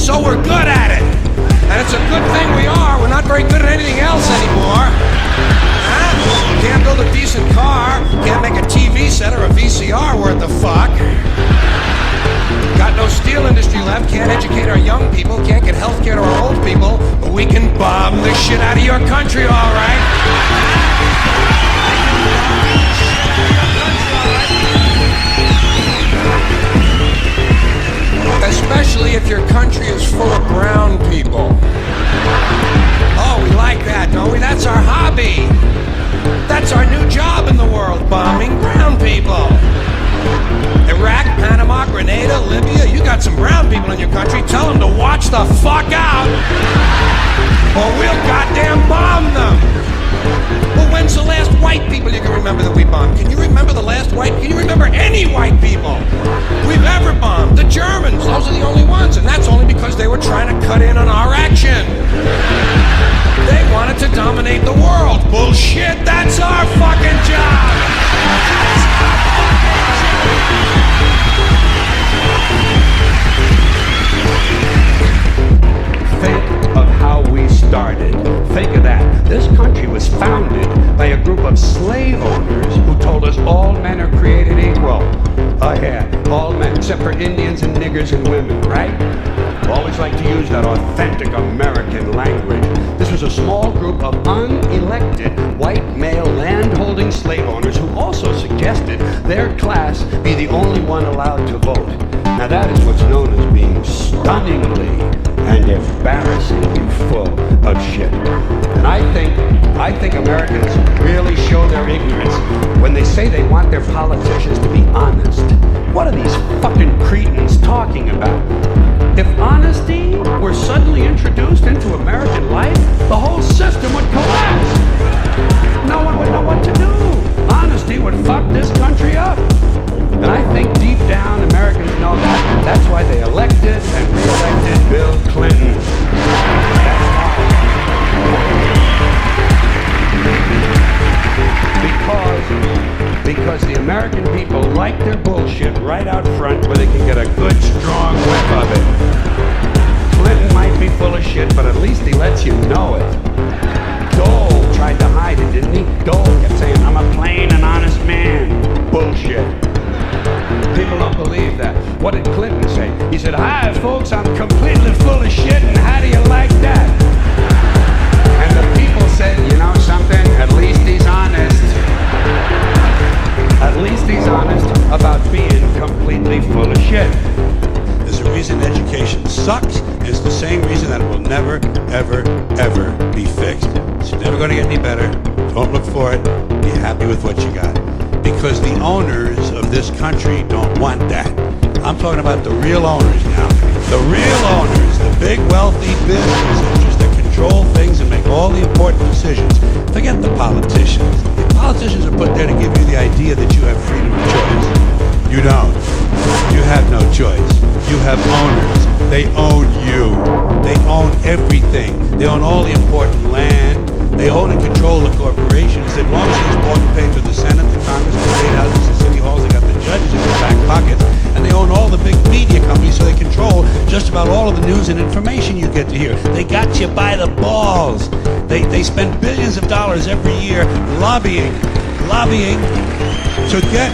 so we're good at it. And it's a good thing we are. We're not very good at anything else anymore. Huh? Can't build a decent car, can't make a TV set or a VCR worth the fuck. Got no steel industry left, can't educate our young people, can't get health care to our old people, but we can bomb the shit out of your country, all right? Especially if your country is full of brown people. Oh, we like that, don't we? That's our hobby. That's our new job in the world, bombing brown people. Iraq, Panama, Grenada, Libya, you got some brown people in your country, tell them to watch the fuck out, or we'll goddamn bomb them. Well, when's the last white people you can remember that we bombed? Can you remember the last white? Can you remember any white people we've ever bombed? The Germans, those are the only ones, and that's only because they were trying to cut in on our action. They wanted to dominate the world. Bullshit, that's our fucking job. Think of how we started. Think of that. This country was founded by a group of slave owners who told us all men are created equal. Oh yeah, all men, except for Indians and niggers and women, right? Always like to use that authentic American language. This was a small group of unelected white male land-holding slave owners who also suggested their class be the only one allowed to vote. Now that is what's known as being stunningly and embarrassingly full of shit. And I think Americans really show their ignorance when they say they want their politicians to be honest. What are these fucking cretins talking about? If honesty were suddenly introduced into American life, the whole system would collapse. No one would know what to do. Honesty would fuck this country up. And I think deep down Americans know that. That's why they elected and re-elected Bill Clinton. Because the American people like their bullshit right out front where they can get a good strong whiff of it. Clinton might be full of shit, but at least he lets you know it. Dole tried to hide it, didn't he? Dole kept saying, I'm a plain and honest man. Bullshit. People don't believe that. What did Clinton say? He said, hi folks, I'm completely full of shit, and how do you like that? And the people said, you know something? At least he's honest. At least he's honest about being completely full of shit. There's a reason education sucks. It's the same reason that it will never, ever, ever be fixed. It's never going to get any better. Don't look for it. Be happy with what you got. Because the owners of this country don't want that. I'm talking about the real owners now. The real owners, the big wealthy business interests that control things and make all the important decisions. Forget the politicians. The politicians are put there to give you the idea that you have freedom of choice. You don't. You have no choice. You have owners. They own you. They own everything. They own all the important land. They own and control the corporations. As long as it's bought and paid to the Senate, the Congress, the state houses, the city halls, they got the judges in their back pockets. And they own all the big media companies, so they control just about all of the news and information you get to hear. They got you by the balls. They spend billions of dollars every year lobbying to get